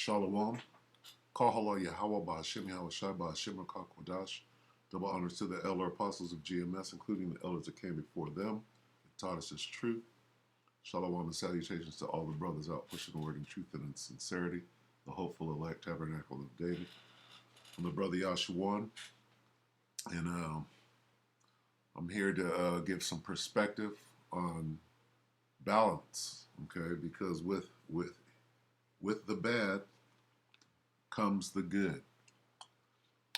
Shalom. Kahala Yahweh Ba'Hashem Yahweh Shai Ba'Hashem HaKakodash. Double honors to the elder apostles of GMS, including the elders that came before them, that taught us His truth. Shalom and salutations to all the brothers out pushing the word in truth and in sincerity, the hopeful elect tabernacle of David. I'm the brother Yashuan, and I'm here to give some perspective on balance, okay? Because with the bad comes the good,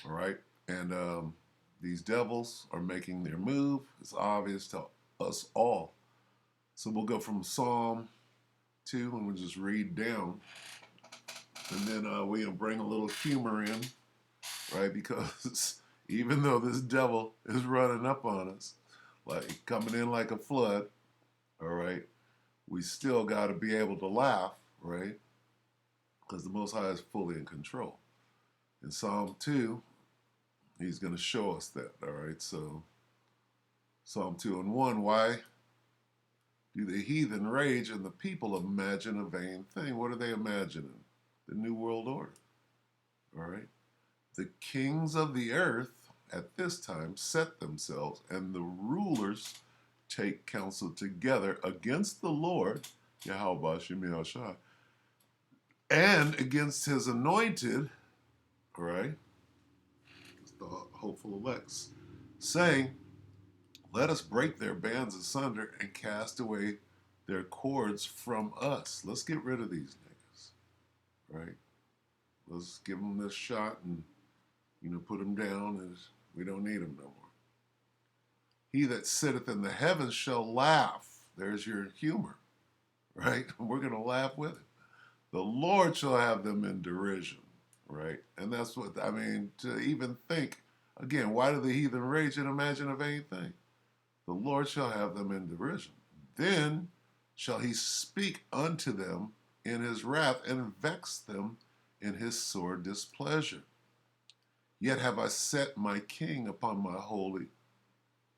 all right? And these devils are making their move. It's obvious to us all. So we'll go from Psalm 2 and we'll just read down. And then we'll bring a little humor in, right? Because even though this devil is running up on us, like coming in like a flood, all right, we still got to be able to laugh, right? Because the Most High is fully in control. In Psalm 2, he's going to show us that, all right? So Psalm 2 and 1, why do the heathen rage and the people imagine a vain thing? What are they imagining? The New World Order, all right? The kings of the earth at this time set themselves, and the rulers take counsel together against the Lord, Yahweh Shemi Shai, and against his anointed, all right, the hopeful elects, saying, let us break their bands asunder and cast away their cords from us. Let's get rid of these niggas, right? Let's give them this shot and, put them down, and we don't need them no more. He that sitteth in the heavens shall laugh. There's your humor, right? We're going to laugh with it. The Lord shall have them in derision, right? And that's what, to even think, again, why do the heathen rage and imagine a vain thing? The Lord shall have them in derision. Then shall he speak unto them in his wrath and vex them in his sore displeasure. Yet have I set my king upon my holy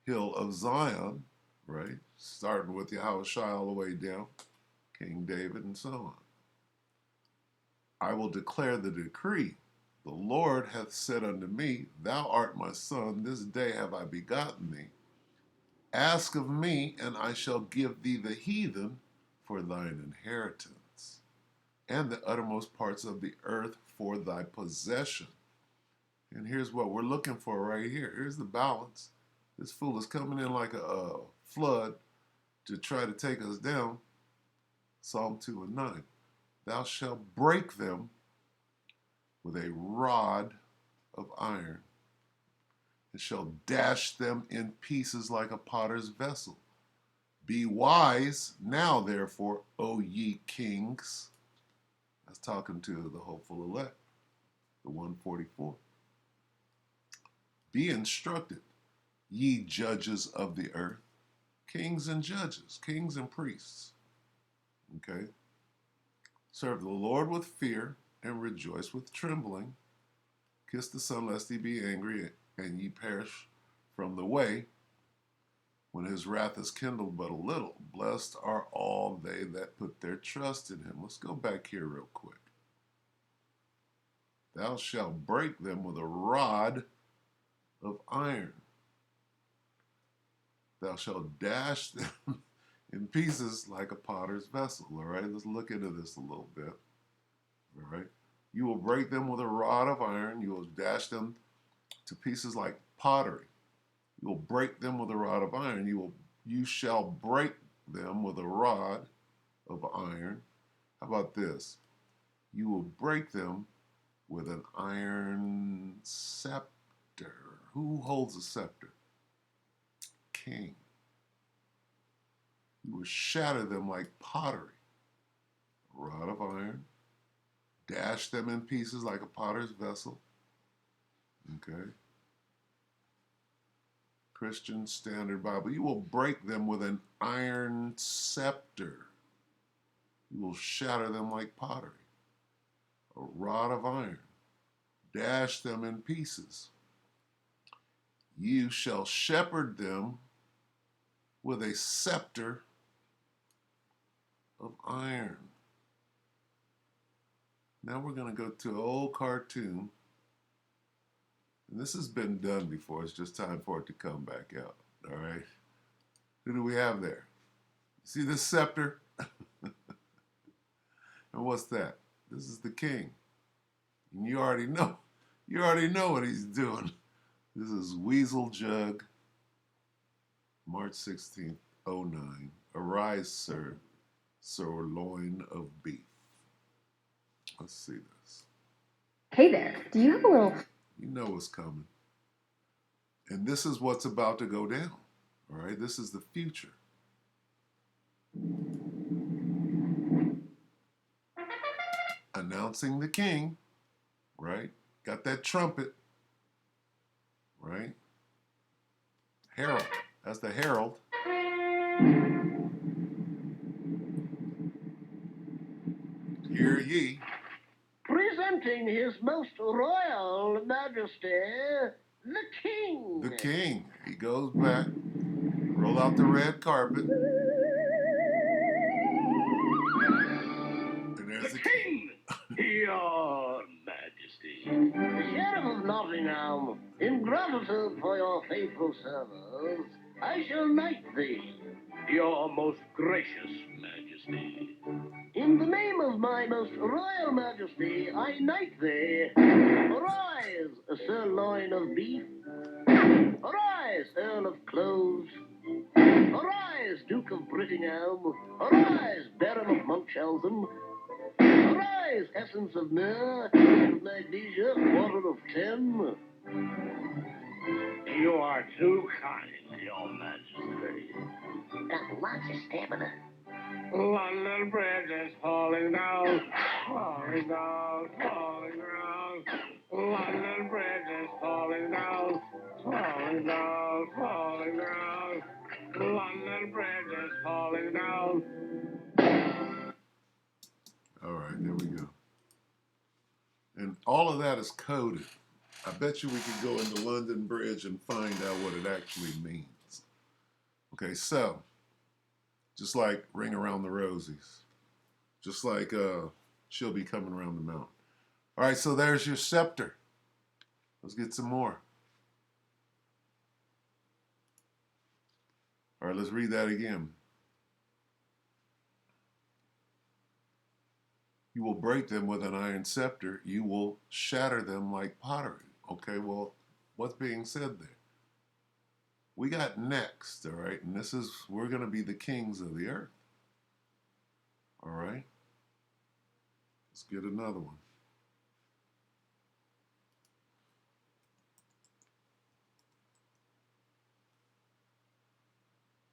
hill of Zion, right? Starting with Yahweh Shai all the way down, King David and so on. I will declare the decree. The Lord hath said unto me, thou art my son, this day have I begotten thee. Ask of me, and I shall give thee the heathen for thine inheritance, and the uttermost parts of the earth for thy possession. And here's what we're looking for right here. Here's the balance. This fool is coming in like a flood to try to take us down. Psalm 2 and 9. Thou shalt break them with a rod of iron, and shall dash them in pieces like a potter's vessel. Be wise now, therefore, O ye kings. That's talking to the hopeful elect, the 144. Be instructed, ye judges of the earth, kings and judges, kings and priests. Okay? Serve the Lord with fear and rejoice with trembling. Kiss the Son, lest he be angry and ye perish from the way, when his wrath is kindled but a little. Blessed are all they that put their trust in him. Let's go back here real quick. Thou shalt break them with a rod of iron. Thou shalt dash them in pieces like a potter's vessel. All right, let's look into this a little bit. All right, you will break them with a rod of iron. You will dash them to pieces like pottery. You will break them with a rod of iron. You shall break them with a rod of iron. How about this? You will break them with an iron scepter. Who holds a scepter? King. You will shatter them like pottery. A rod of iron. Dash them in pieces like a potter's vessel. Okay. Christian Standard Bible. You will break them with an iron scepter. You will shatter them like pottery. A rod of iron. Dash them in pieces. You shall shepherd them with a scepter of iron. Now we're going to go to an old cartoon. And this has been done before. It's just time for it to come back out. All right. Who do we have there? See this scepter? And what's that? This is the king. And you already know. You already know what he's doing. This is Weasel Jug, March 16th, 09. Arise, sir, sirloin of beef. Let's see this. Hey there, do you have a little... You know what's coming. And this is what's about to go down. All right, this is the future. Announcing the king, right? Got that trumpet, right? Herald. That's the herald. Hear ye. Presenting His Most Royal Majesty, the King. The king. He goes back, roll out the red carpet. And there's the king. Your Majesty. The Sheriff of Nottingham, in gratitude for your faithful service, I shall knight thee. Your most gracious Majesty. In the name of my most royal Majesty, I knight thee. Arise, sirloin of beef. Arise, Earl of Cloves. Arise, Duke of Brittingham. Arise, Baron of Munchausen. Arise, Essence of Myrrh, of Magnesia, Quarter of 10. You are too kind, Your Majesty. Got lots of stamina. London Bridge is falling down, falling down, falling down. London Bridge is falling down, falling down, falling down. London Bridge is falling down. All right, there we go. And all of that is coded. I bet you we could go into London Bridge and find out what it actually means. Okay, so just like Ring Around the Rosies, just like She'll Be Coming Around the Mountain. All right, so there's your scepter. Let's get some more. All right, let's read that again. You will break them with an iron scepter. You will shatter them like pottery. Okay, well, what's being said there? We got next, all right? And this is, we're going to be the kings of the earth. All right? Let's get another one.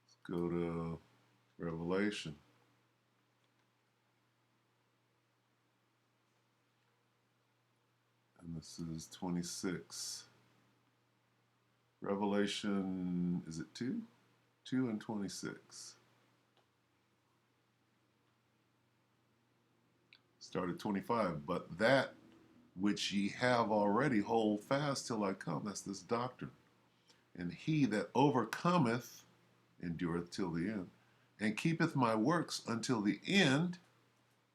Let's go to Revelation. And this is 26. Revelation, is it 2? 2 and 26. Start at 25. But that which ye have already hold fast till I come. That's this doctrine. And he that overcometh endureth till the end, and keepeth my works until the end.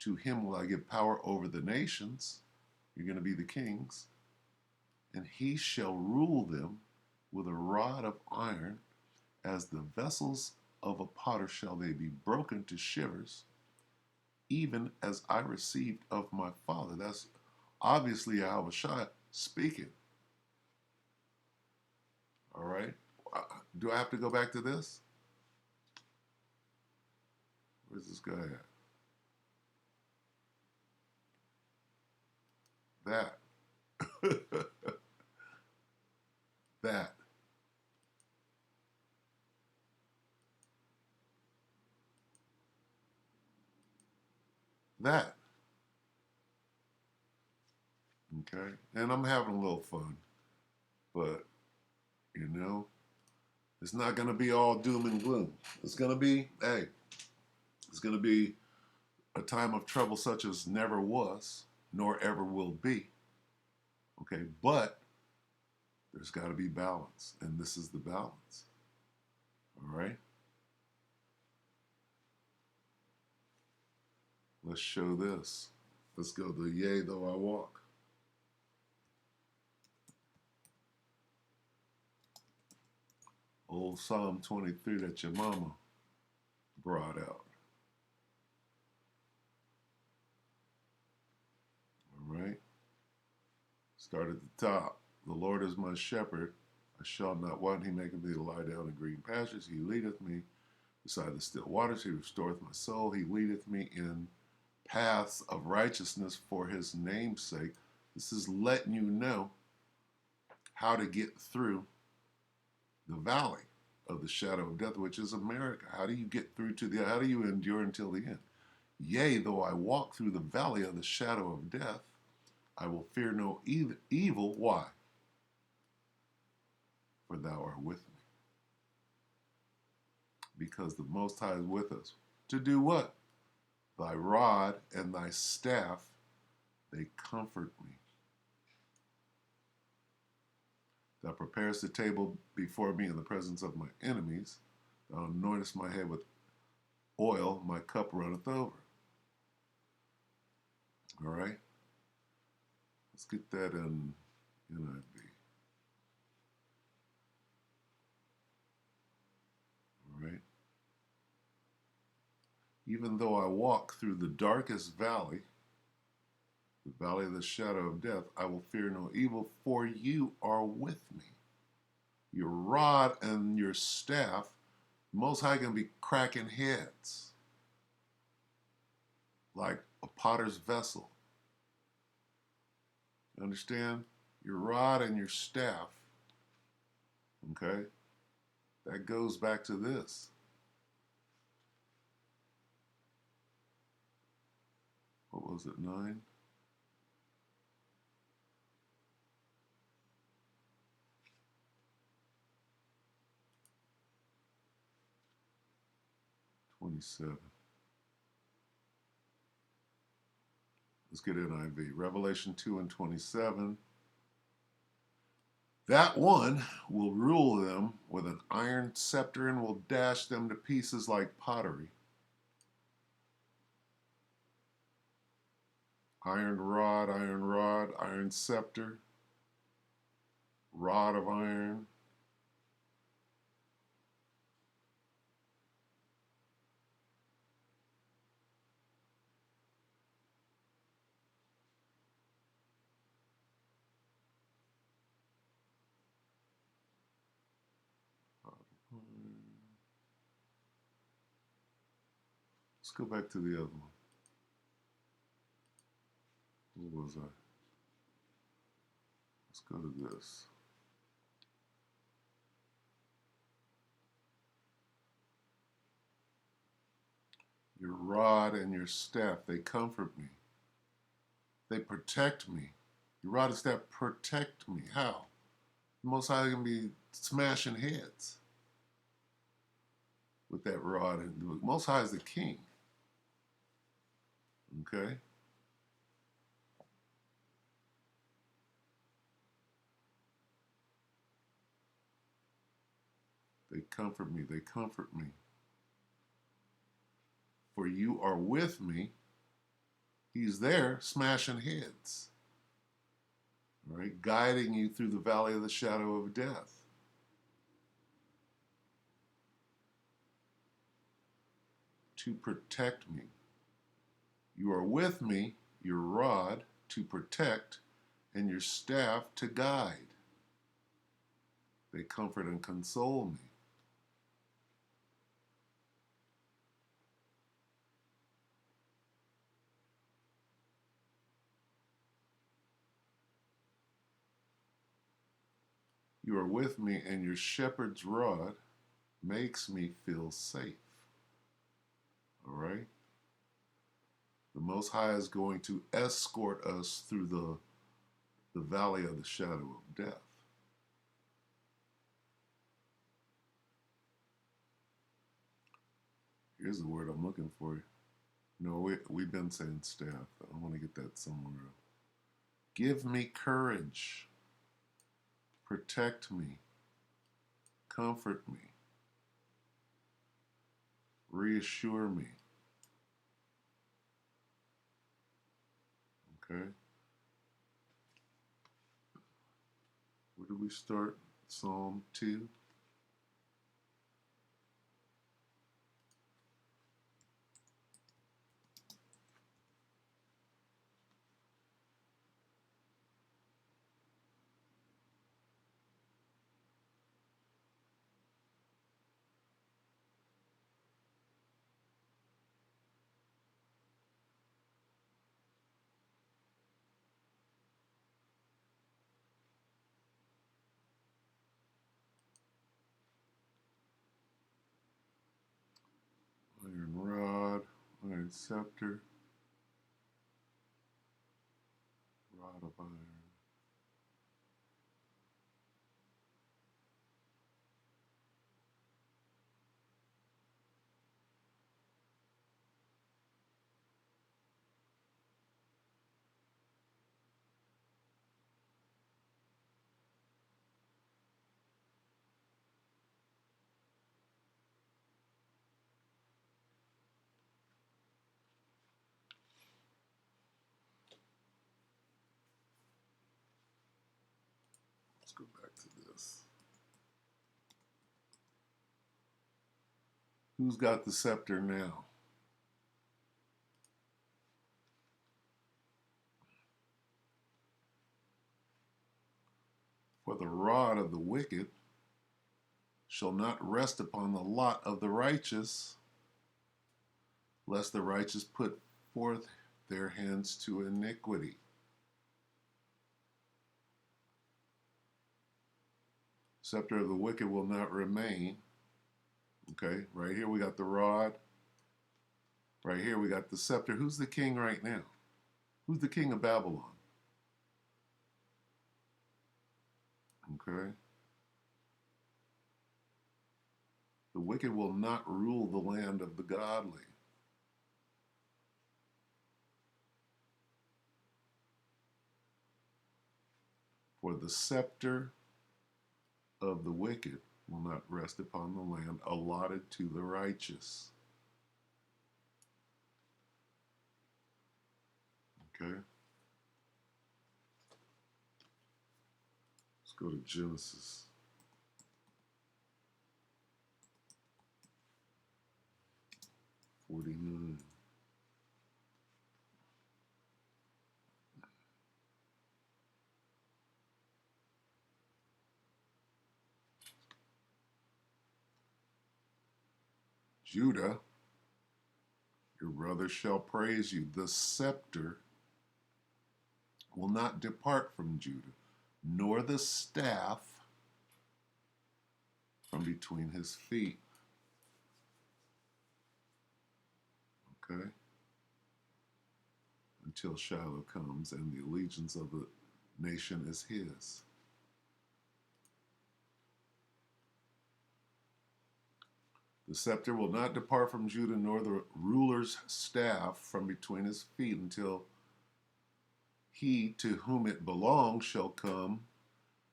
To him will I give power over the nations. You're going to be the kings. And he shall rule them with a rod of iron, as the vessels of a potter shall they be broken to shivers, even as I received of my Father. That's obviously Yahushua speaking. All right. Do I have to go back to this? Where's this guy at? That. That. That. Okay. And I'm having a little fun. But, you know, it's not going to be all doom and gloom. It's going to be, hey, it's going to be a time of trouble such as never was, nor ever will be. Okay. But there's got to be balance. And this is the balance. All right. Let's show this. Let's go to yea, though I walk. Old Psalm 23 that your mama brought out. All right. Start at the top. The Lord is my shepherd. I shall not want. He maketh me to lie down in green pastures. He leadeth me beside the still waters. He restoreth my soul. He leadeth me in paths of righteousness for his name's sake. This is letting you know how to get through the valley of the shadow of death, which is America. How do you get through how do you endure until the end? Yea, though I walk through the valley of the shadow of death, I will fear no evil. Why? For thou art with me. Because the Most High is with us. To do what? Thy rod and thy staff, they comfort me. Thou preparest the table before me in the presence of my enemies. Thou anointest my head with oil, my cup runneth over. All right? Let's get that in NIV. All right? Even though I walk through the darkest valley, the valley of the shadow of death, I will fear no evil, for you are with me. Your rod and your staff, Most High can be cracking heads like a potter's vessel. You understand? Your rod and your staff, okay? That goes back to this. What was it, 9? $27. Let's get NIV. Revelation 2 and 27. That one will rule them with an iron scepter and will dash them to pieces like pottery. Iron rod, iron scepter, rod of iron. Let's go back to the other one. Where was I? Let's go to this. Your rod and your staff, they comfort me. They protect me. Your rod and staff protect me. How? The Most High can be smashing heads with that rod. And the Most High is the king. Okay? They comfort me. They comfort me. For you are with me. He's there smashing heads. All right? Guiding you through the valley of the shadow of death. To protect me. You are with me, your rod to protect, and your staff to guide. They comfort and console me. You are with me, and your shepherd's rod makes me feel safe. All right? The Most High is going to escort us through the valley of the shadow of death. Here's the word I'm looking for. No, we've been saying staff. I want to get that somewhere else. Give me courage. Protect me. Comfort me. Reassure me. Okay. Where do we start? Psalm 2. Iron rod, iron scepter, rod of iron. Let's go back to this. Who's got the scepter now? For the rod of the wicked shall not rest upon the lot of the righteous, lest the righteous put forth their hands to iniquity. Scepter of the wicked will not remain. Okay, right here we got the rod. Right here we got the scepter. Who's the king right now? Who's the king of Babylon? Okay. The wicked will not rule the land of the godly. For the scepter of the wicked will not rest upon the land allotted to the righteous. Okay. Let's go to Genesis 49. Judah, your brother shall praise you. The scepter will not depart from Judah, nor the staff from between his feet. Okay? Until Shiloh comes and the allegiance of the nation is his. The scepter will not depart from Judah, nor the ruler's staff from between his feet, until he to whom it belongs shall come,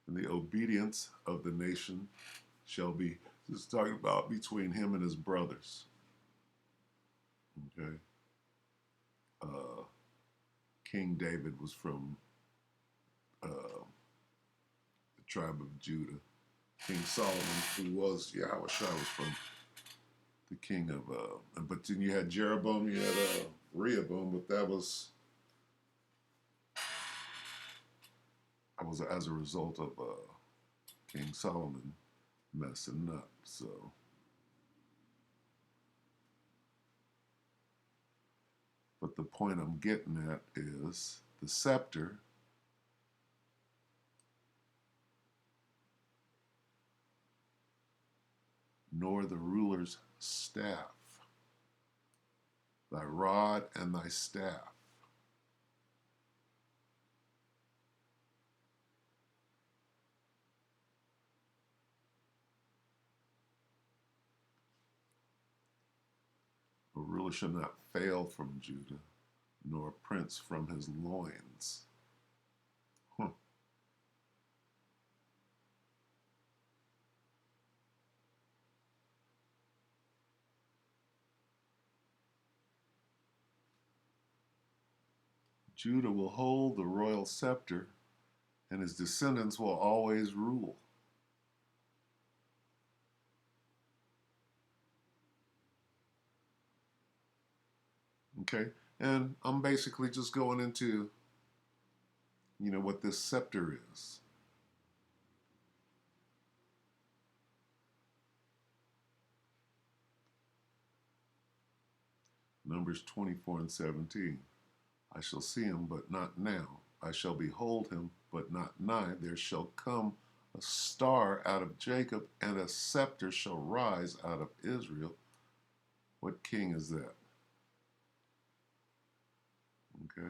and the obedience of the nation shall be. This is talking about between him and his brothers. Okay. King David was from the tribe of Judah. King Solomon, who was Yahweh was from the king of, but then you had Jeroboam, you had Rehoboam, but that was as a result of King Solomon messing up. So, but the point I'm getting at is the scepter nor the ruler's staff, thy rod and thy staff. A ruler shall not fail from Judah, nor a prince from his loins. Huh. Judah will hold the royal scepter, and his descendants will always rule. Okay, and I'm basically just going into, what this scepter is. Numbers 24 and 17. I shall see him, but not now. I shall behold him, but not nigh. There shall come a star out of Jacob, and a scepter shall rise out of Israel. What king is that? Okay.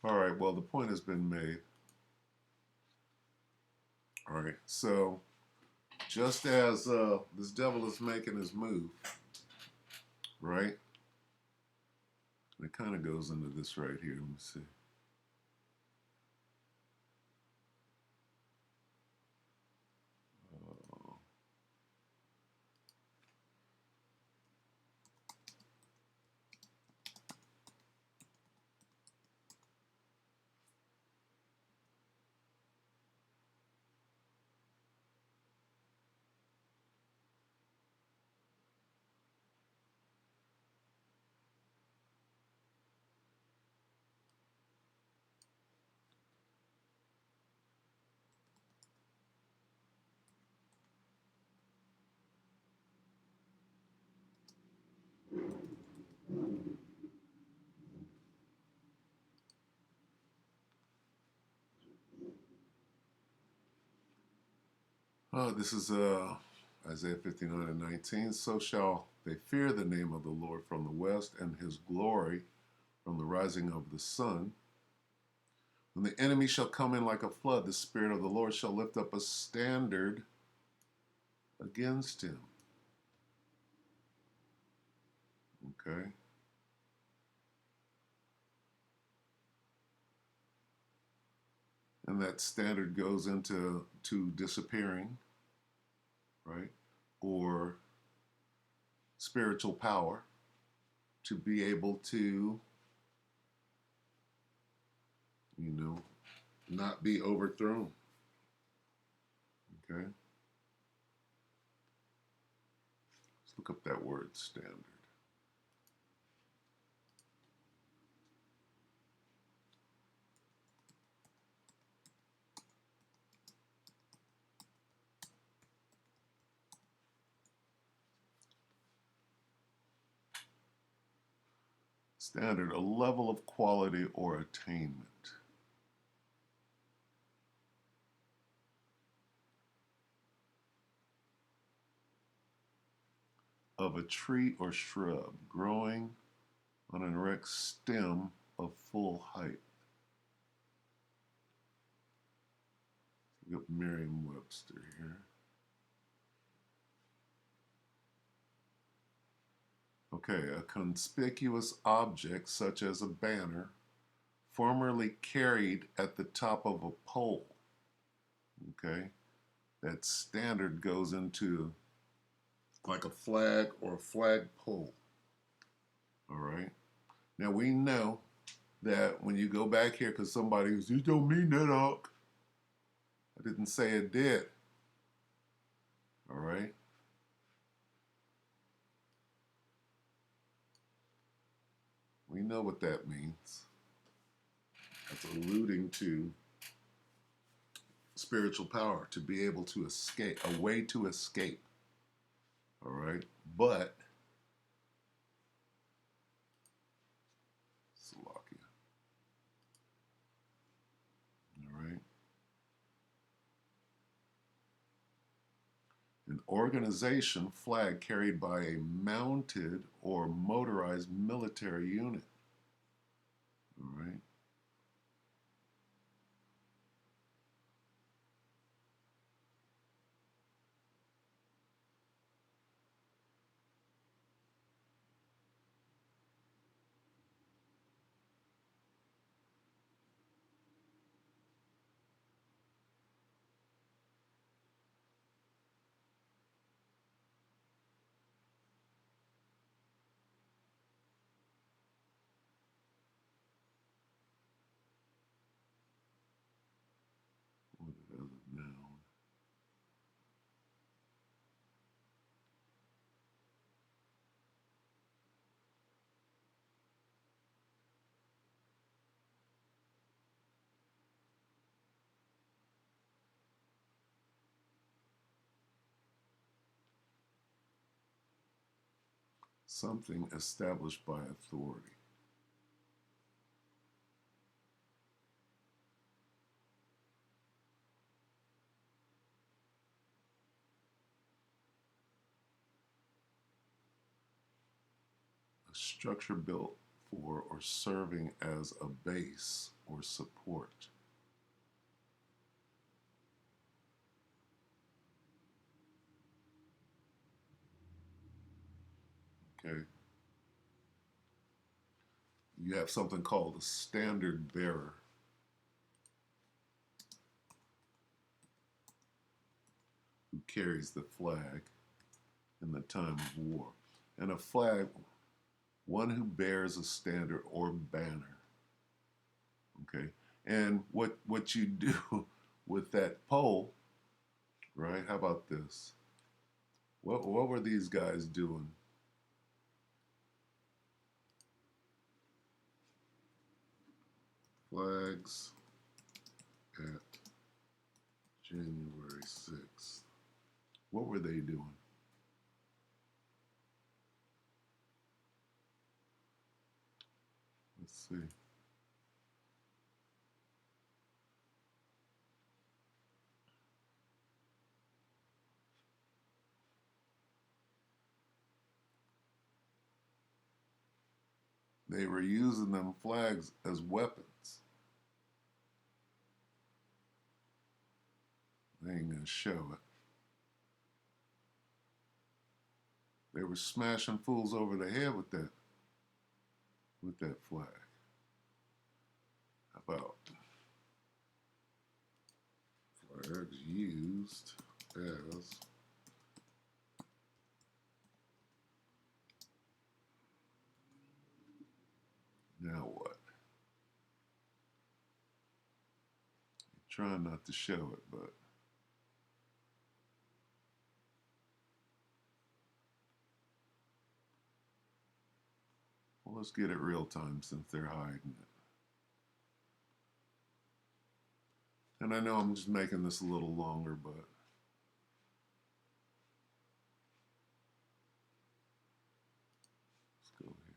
All right, well, the point has been made. All right, so just as this devil is making his move, right? And it kind of goes into this right here. Let me see. This is Isaiah 59 and 19. So shall they fear the name of the Lord from the west, and his glory from the rising of the sun. When the enemy shall come in like a flood, the Spirit of the Lord shall lift up a standard against him. Okay. And that standard goes into disappearing, right? Or spiritual power to be able to, not be overthrown. Okay. Let's look up that word standard. Standard, a level of quality or attainment. Of a tree or shrub growing on an erect stem of full height. Look up Merriam-Webster here. Okay, a conspicuous object such as a banner formerly carried at the top of a pole. Okay, that standard goes into like a flag or a flagpole. All right. Now we know that when you go back here, because somebody goes, "You don't mean that, Unc." I didn't say it did. All right. We know what that means. That's alluding to spiritual power, to be able to escape, a way to escape. All right. But, Slovakia. All right. An organization flag carried by a mounted or motorized military unit. All right. As a noun. Something established by authority. A structure built for or serving as a base or support. Okay. You have something called a standard bearer. Who carries the flag in the time of war. And a flag, one who bears a standard or banner. Okay. And what you do with that pole, right? How about this? What were these guys doing? Flags at January 6th. What were they doing? Let's see. They were using them flags as weapons. They ain't gonna show it. They were smashing fools over the head with that flag. How about flags used as now what? Trying not to show it, but well, let's get it real time since they're hiding it. And I know I'm just making this a little longer, but let's go here.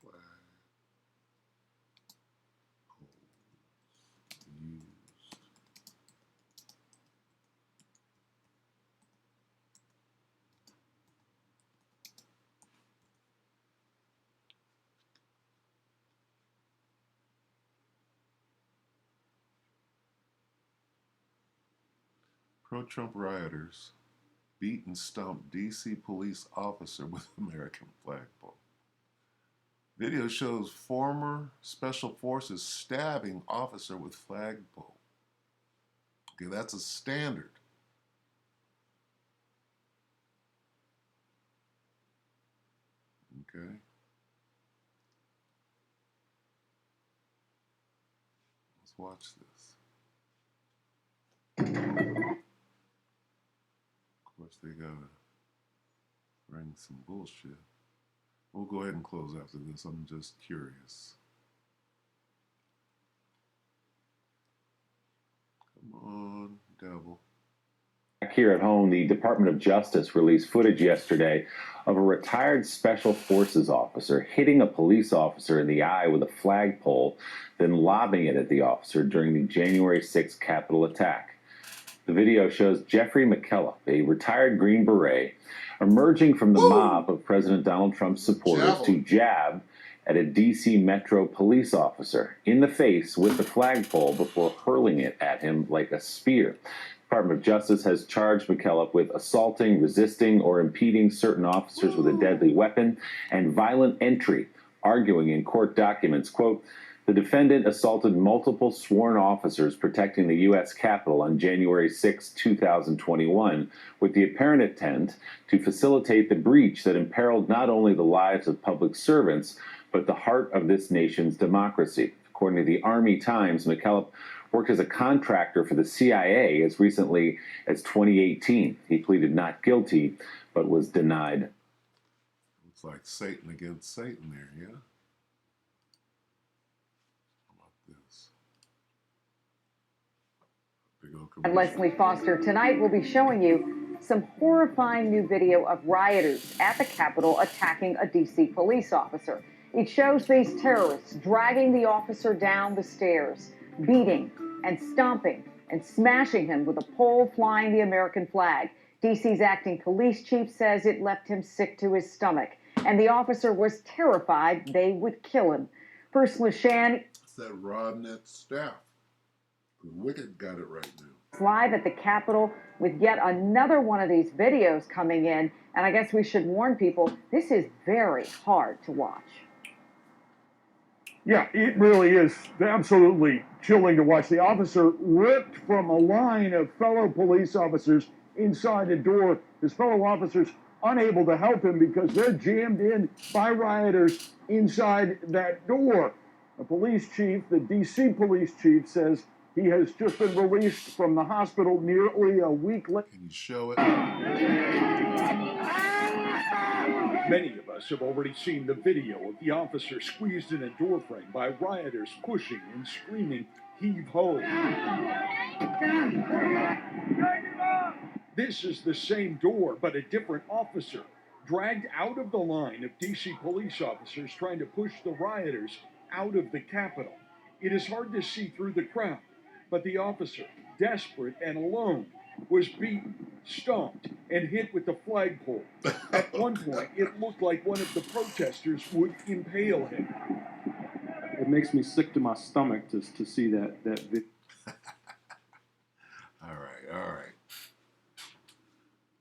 Flag poles used. Pro-Trump rioters beat and stomped D.C. police officer with American flagpole. Video shows former special forces stabbing officer with flagpole. Okay, that's a standard. Okay. Let's watch this. Of course, they gotta bring some bullshit. We'll go ahead and close after this. I'm just curious. Come on, devil. Here at home, the Department of Justice released footage yesterday of a retired Special Forces officer hitting a police officer in the eye with a flagpole, then lobbing it at the officer during the January 6th Capitol attack. The video shows Jeffrey McKellop, a retired Green Beret, emerging from the mob of President Donald Trump's supporters to jab at a D.C. Metro police officer in the face with the flagpole before hurling it at him like a spear. Department of Justice has charged McKellop with assaulting, resisting, or impeding certain officers with a deadly weapon and violent entry, arguing in court documents, quote, the defendant assaulted multiple sworn officers protecting the U.S. Capitol on January 6, 2021, with the apparent intent to facilitate the breach that imperiled not only the lives of public servants, but the heart of this nation's democracy. According to the Army Times, McKillop worked as a contractor for the CIA as recently as 2018. He pleaded not guilty, but was denied. Looks like Satan against Satan there, yeah? How about this? Big old And commercial. Leslie Foster, tonight we'll be showing you some horrifying new video of rioters at the Capitol attacking a D.C. police officer. It shows these terrorists dragging the officer down the stairs, beating and stomping and smashing him with a pole flying the American flag. D.C.'s acting police chief says it left him sick to his stomach, and the officer was terrified they would kill him. Bruce Leshan. It's that Rodnet staff. The Wicked got it right now. Live at the Capitol with yet another one of these videos coming in, and I guess we should warn people, this is very hard to watch. Yeah, it really is absolutely chilling to watch. The officer ripped from a line of fellow police officers inside a door. His fellow officers unable to help him because they're jammed in by rioters inside that door. The police chief, the D.C. police chief, says he has just been released from the hospital nearly a week later. Can you show it? Many of us have already seen the video of the officer squeezed in a doorframe by rioters pushing and screaming, "Heave ho!" This is the same door, but a different officer, dragged out of the line of D.C. police officers trying to push the rioters out of the Capitol. It is hard to see through the crowd, but the officer, desperate and alone, was beaten, stomped, and hit with the flagpole. At one point, it looked like one of the protesters would impale him. It makes me sick to my stomach to see that video. All right, all right.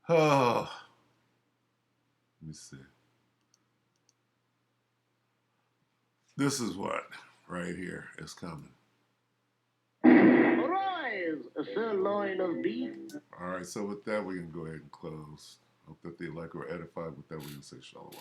Oh, let me see. This is what right here is coming. Arise, a sirloin of beef. All right, so with that, we can go ahead and close. Hope that the elect were edified. With that, we can say shalom.